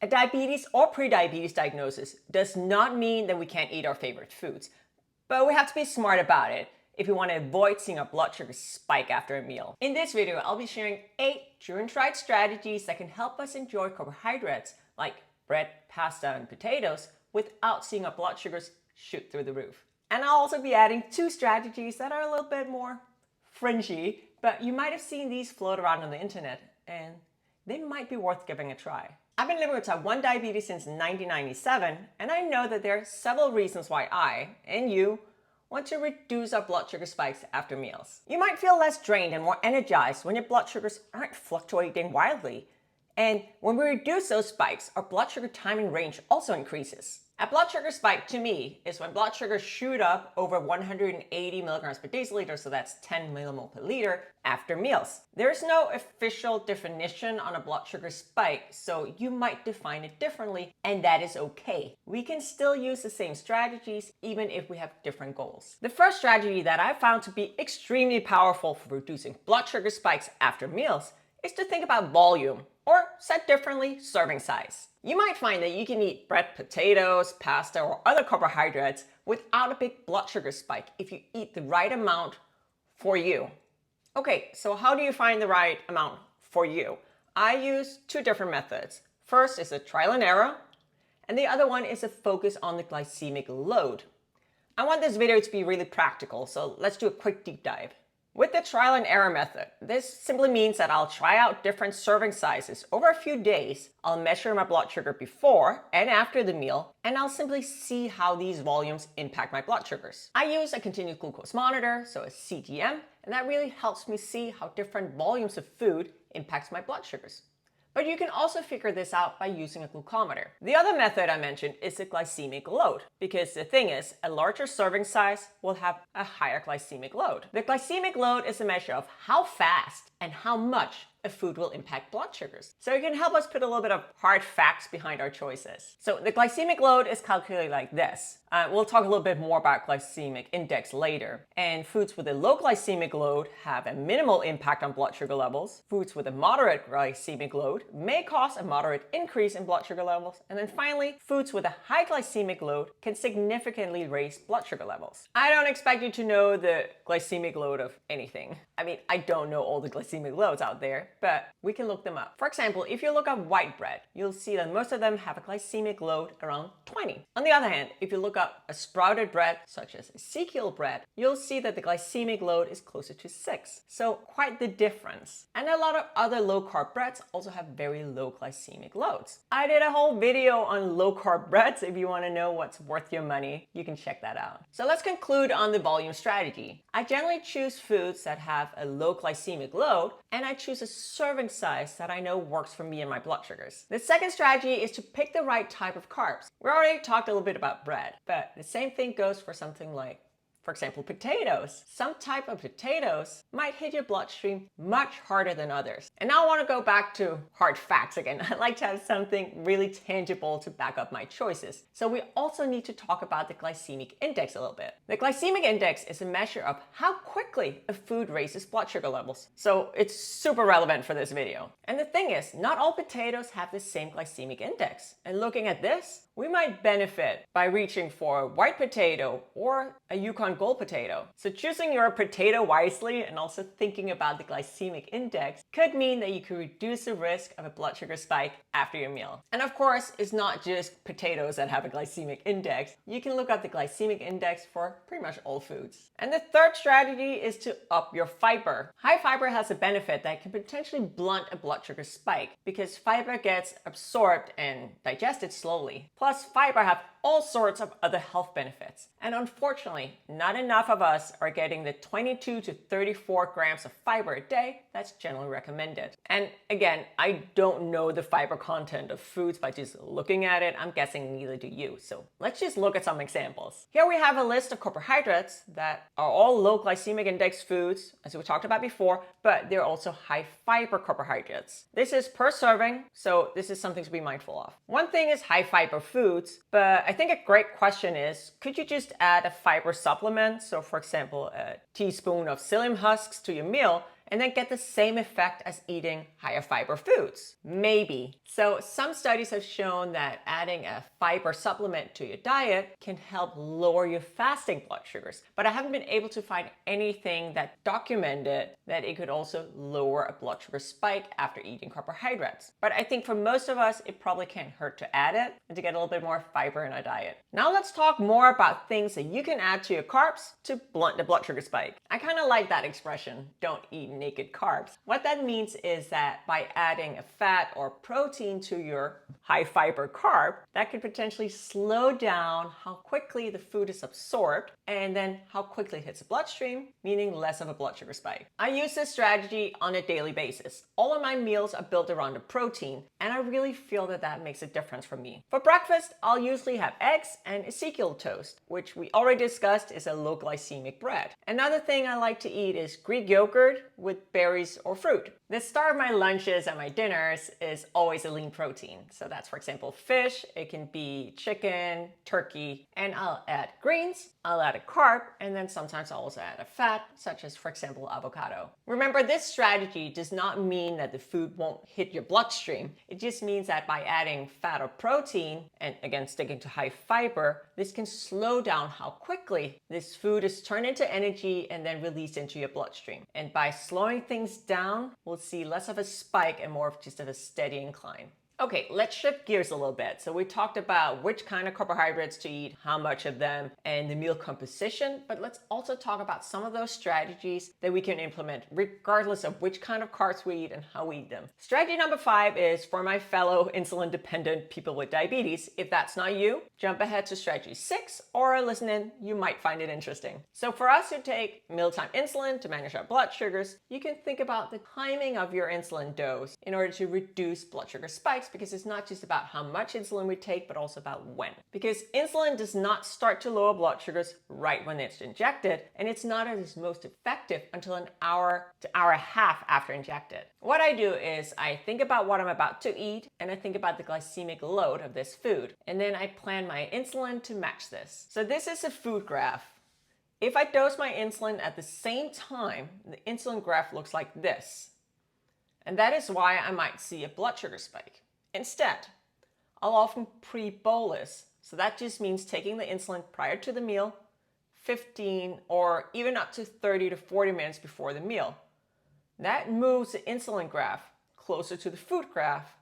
A diabetes or pre-diabetes diagnosis does not mean that we can't eat our favorite foods, but we have to be smart about it if we want to avoid seeing our blood sugar spike after a meal. In this video, I'll be sharing 8 true and tried strategies that can help us enjoy carbohydrates like bread, pasta, and potatoes without seeing our blood sugars shoot through the roof. And I'll also be adding 2 strategies that are a little bit more fringy, but you might have seen these float around on the internet and they might be worth giving a try. I've been living with type 1 diabetes since 1997, and I know that there are several reasons why I, and you, want to reduce our blood sugar spikes after meals. You might feel less drained and more energized when your blood sugars aren't fluctuating wildly. And when we reduce those spikes, our blood sugar timing range also increases. A blood sugar spike, to me, is when blood sugars shoot up over 180 milligrams per deciliter, so that's 10 millimole per liter, after meals. There's no official definition on a blood sugar spike, so you might define it differently, and that is okay. We can still use the same strategies, even if we have different goals. The first strategy that I found to be extremely powerful for reducing blood sugar spikes after meals is to think about volume, or said differently, serving size. You might find that you can eat bread, potatoes, pasta, or other carbohydrates without a big blood sugar spike if you eat the right amount for you. Okay, so how do you find the right amount for you? I use 2 different methods. First is a trial and error, and the other one is a focus on the glycemic load. I want this video to be really practical, so let's do a quick deep dive. With the trial and error method, this simply means that I'll try out different serving sizes over a few days. I'll measure my blood sugar before and after the meal, and I'll simply see how these volumes impact my blood sugars. I use a continuous glucose monitor, so a CGM, and that really helps me see how different volumes of food impacts my blood sugars. But you can also figure this out by using a glucometer. The other method I mentioned is the glycemic load, because the thing is, a larger serving size will have a higher glycemic load. The glycemic load is a measure of how fast and how much a food will impact blood sugars. So it can help us put a little bit of hard facts behind our choices. So the glycemic load is calculated like this. We'll talk a little bit more about glycemic index later. And foods with a low glycemic load have a minimal impact on blood sugar levels. Foods with a moderate glycemic load may cause a moderate increase in blood sugar levels. And then finally, foods with a high glycemic load can significantly raise blood sugar levels. I don't expect you to know the glycemic load of anything. I mean, I don't know all the glycemic loads out there, but we can look them up. For example, if you look up white bread, you'll see that most of them have a glycemic load around 20. On the other hand, if you look up a sprouted bread, such as Ezekiel bread, you'll see that the glycemic load is closer to 6. So quite the difference. And a lot of other low-carb breads also have very low glycemic loads. I did a whole video on low-carb breads. If you want to know what's worth your money, you can check that out. So let's conclude on the volume strategy. I generally choose foods that have a low glycemic load, and I choose a serving size that I know works for me and my blood sugars. The second strategy is to pick the right type of carbs. We already talked a little bit about bread, but the same thing goes for something like, for example, potatoes. Some type of potatoes might hit your bloodstream much harder than others. And now I want to go back to hard facts again. I like to have something really tangible to back up my choices. So we also need to talk about the glycemic index a little bit. The glycemic index is a measure of how quickly a food raises blood sugar levels. So it's super relevant for this video. And the thing is, not all potatoes have the same glycemic index. And looking at this, we might benefit by reaching for a white potato or a Yukon Gold potato. So choosing your potato wisely and also thinking about the glycemic index could mean that you could reduce the risk of a blood sugar spike after your meal. And of course, it's not just potatoes that have a glycemic index. You can look up the glycemic index for pretty much all foods. And the third strategy is to up your fiber. High fiber has a benefit that can potentially blunt a blood sugar spike because fiber gets absorbed and digested slowly. Plus, fiber have all sorts of other health benefits. And unfortunately, not enough of us are getting the 22 to 34 grams of fiber a day that's generally recommended. And again, I don't know the fiber content of foods by just looking at it. I'm guessing neither do you. So let's just look at some examples. Here we have a list of carbohydrates that are all low glycemic index foods, as we talked about before, but they're also high fiber carbohydrates. This is per serving, so this is something to be mindful of. One thing is high fiber foods, but I think a great question is, could you just add a fiber supplement? So for example, a teaspoon of psyllium husks to your meal and then get the same effect as eating higher fiber foods? Maybe. So some studies have shown that adding a fiber supplement to your diet can help lower your fasting blood sugars, but I haven't been able to find anything that documented that it could also lower a blood sugar spike after eating carbohydrates. But I think for most of us, it probably can't hurt to add it and to get a little bit more fiber in our diet. Now let's talk more about things that you can add to your carbs to blunt the blood sugar spike. I kind of like that expression, don't eat naked carbs. What that means is that by adding a fat or protein to your high fiber carb, that could potentially slow down how quickly the food is absorbed and then how quickly it hits the bloodstream, meaning less of a blood sugar spike. I use this strategy on a daily basis. All of my meals are built around the protein, and I really feel that that makes a difference for me. For breakfast, I'll usually have eggs and Ezekiel toast, which we already discussed is a low glycemic bread. Another thing I like to eat is Greek yogurt with berries or fruit. The start of my lunches and my dinners is always a lean protein. So that's, for example, fish, it can be chicken, turkey, and I'll add greens, I'll add a carb, and then sometimes I'll also add a fat, such as, for example, avocado. Remember, this strategy does not mean that the food won't hit your bloodstream. It just means that by adding fat or protein, and again, sticking to high fiber, this can slow down how quickly this food is turned into energy and then released into your bloodstream. And by slowing things down, we'll see less of a spike and more of just of a steady incline. Okay, let's shift gears a little bit. So we talked about which kind of carbohydrates to eat, how much of them, and the meal composition, but let's also talk about some of those strategies that we can implement regardless of which kind of carbs we eat and how we eat them. Strategy number 5 is for my fellow insulin-dependent people with diabetes. If that's not you, jump ahead to strategy 6 or listen in, you might find it interesting. So for us who take mealtime insulin to manage our blood sugars, you can think about the timing of your insulin dose in order to reduce blood sugar spikes, because it's not just about how much insulin we take, but also about when. Because insulin does not start to lower blood sugars right when it's injected, and it's not at its most effective until an hour to hour and a half after injected. What I do is I think about what I'm about to eat, and I think about the glycemic load of this food, and then I plan my insulin to match this. So this is a food graph. If I dose my insulin at the same time, the insulin graph looks like this. And that is why I might see a blood sugar spike. Instead, I'll often pre-bolus. So that just means taking the insulin prior to the meal, 15 or even up to 30 to 40 minutes before the meal. That moves the insulin graph closer to the food graph,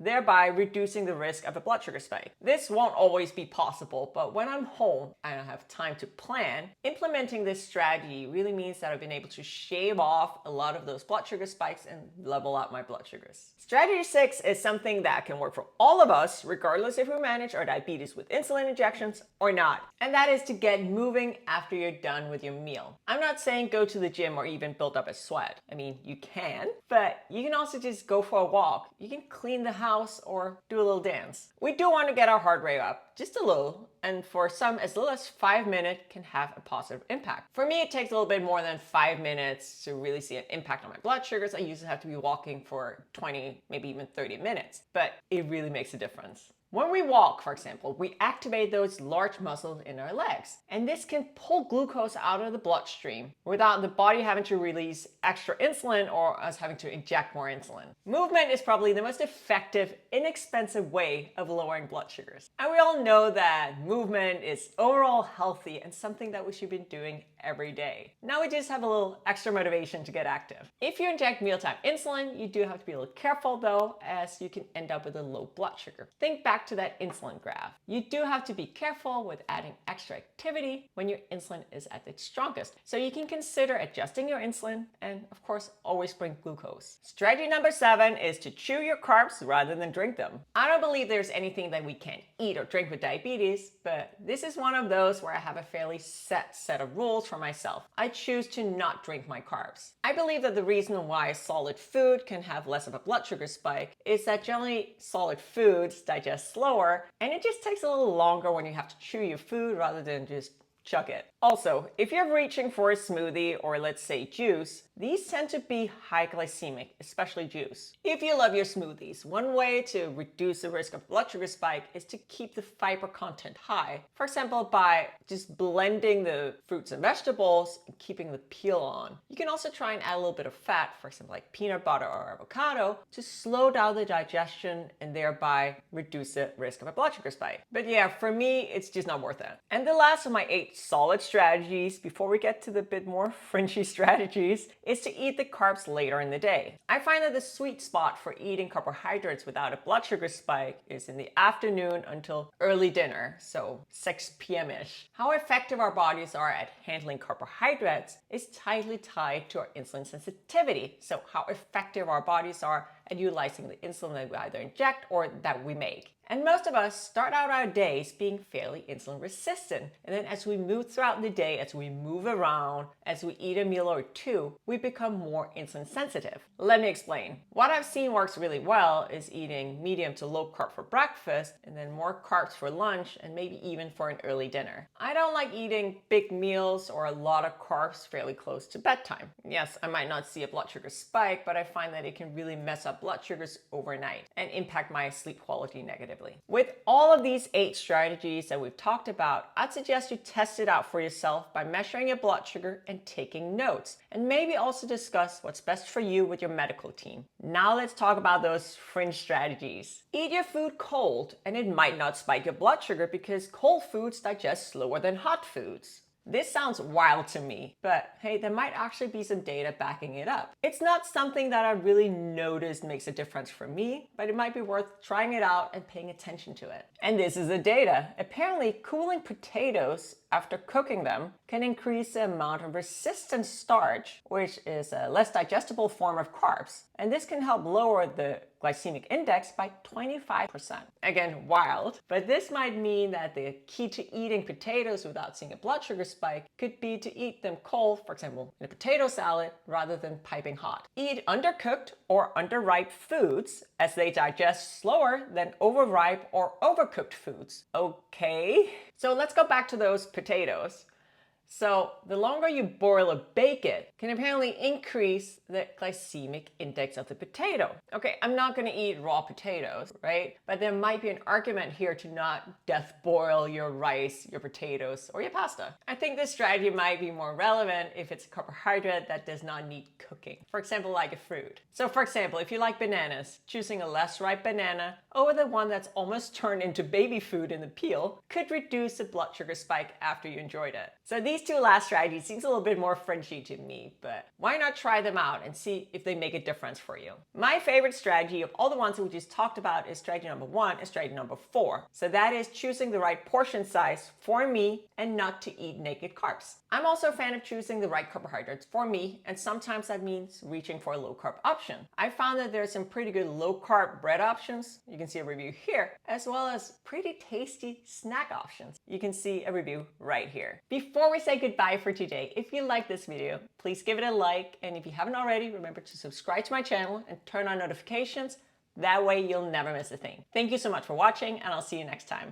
thereby reducing the risk of a blood sugar spike. This won't always be possible, but when I'm home and I have time to plan, implementing this strategy really means that I've been able to shave off a lot of those blood sugar spikes and level out my blood sugars. Strategy 6 is something that can work for all of us, regardless if we manage our diabetes with insulin injections or not. And that is to get moving after you're done with your meal. I'm not saying go to the gym or even build up a sweat. I mean, you can, but you can also just go for a walk. You can clean the house or do a little dance. We do want to get our heart rate up, just a little, and for some, as little as 5 minutes can have a positive impact. For me, it takes a little bit more than 5 minutes to really see an impact on my blood sugars. I usually have to be walking for 20, maybe even 30 minutes, but it really makes a difference. When we walk, for example, we activate those large muscles in our legs, and this can pull glucose out of the bloodstream without the body having to release extra insulin or us having to inject more insulin. Movement is probably the most effective, inexpensive way of lowering blood sugars. And we all know that movement is overall healthy and something that we should be doing every day. Now we just have a little extra motivation to get active. If you inject mealtime insulin, you do have to be a little careful though, as you can end up with a low blood sugar. Think back to that insulin graph. You do have to be careful with adding extra activity when your insulin is at its strongest. So you can consider adjusting your insulin and of course always bring glucose. Strategy number 7 is to chew your carbs rather than drink them. I don't believe there's anything that we can't eat or drink with diabetes, but this is one of those where I have a fairly set of rules for myself. I choose to not drink my carbs. I believe that the reason why solid food can have less of a blood sugar spike is that generally solid foods digest slower, and it just takes a little longer when you have to chew your food rather than just chug it. Also, if you're reaching for a smoothie or let's say juice, these tend to be high glycemic, especially juice. If you love your smoothies, one way to reduce the risk of blood sugar spike is to keep the fiber content high. For example, by just blending the fruits and vegetables and keeping the peel on. You can also try and add a little bit of fat, for example, like peanut butter or avocado, to slow down the digestion and thereby reduce the risk of a blood sugar spike. But yeah, for me, it's just not worth it. And the last of my 8 solid strategies, before we get to the bit more fringy strategies, is to eat the carbs later in the day. I find that the sweet spot for eating carbohydrates without a blood sugar spike is in the afternoon until early dinner, so 6 p.m.-ish. How effective our bodies are at handling carbohydrates is tightly tied to our insulin sensitivity, so how effective our bodies are at utilizing the insulin that we either inject or that we make. And most of us start out our days being fairly insulin resistant. And then as we move throughout the day, as we move around, as we eat a meal or two, we become more insulin sensitive. Let me explain. What I've seen works really well is eating medium to low carb for breakfast and then more carbs for lunch and maybe even for an early dinner. I don't like eating big meals or a lot of carbs fairly close to bedtime. Yes, I might not see a blood sugar spike, but I find that it can really mess up blood sugars overnight and impact my sleep quality negatively. With all of these 8 strategies that we've talked about, I'd suggest you test it out for yourself by measuring your blood sugar and taking notes, and maybe also discuss what's best for you with your medical team. Now let's talk about those fringe strategies. Eat your food cold, and it might not spike your blood sugar because cold foods digest slower than hot foods. This sounds wild to me, but hey, there might actually be some data backing it up. It's not something that I really noticed makes a difference for me, but it might be worth trying it out and paying attention to it. And this is the data. Apparently, cooling potatoes after cooking them can increase the amount of resistant starch, which is a less digestible form of carbs. And this can help lower the glycemic index by 25%. Again, wild, but this might mean that the key to eating potatoes without seeing a blood sugar spike could be to eat them cold, for example, in a potato salad, rather than piping hot. Eat undercooked or underripe foods as they digest slower than overripe or overcooked foods. Okay, so let's go back to those potatoes. So the longer you boil or bake it can apparently increase the glycemic index of the potato. Okay, I'm not going to eat raw potatoes, right? But there might be an argument here to not death boil your rice, your potatoes, or your pasta. I think this strategy might be more relevant if it's a carbohydrate that does not need cooking. For example, like a fruit. So for example, if you like bananas, choosing a less ripe banana over the one that's almost turned into baby food in the peel could reduce the blood sugar spike after you enjoyed it. So these 2 last strategies seems a little bit more fringy to me, but why not try them out and see if they make a difference for you? My favorite strategy of all the ones that we just talked about is strategy number 1 and strategy number 4. So that is choosing the right portion size for me and not to eat naked carbs. I'm also a fan of choosing the right carbohydrates for me, and sometimes that means reaching for a low carb option. I found that there's some pretty good low carb bread options. You can see a review here, as well as pretty tasty snack options. You can see a review right here. Before we say goodbye for today, if you like this video, please give it a like, and if you haven't already, remember to subscribe to my channel and turn on notifications. That way you'll never miss a thing. Thank you so much for watching, and I'll see you next time.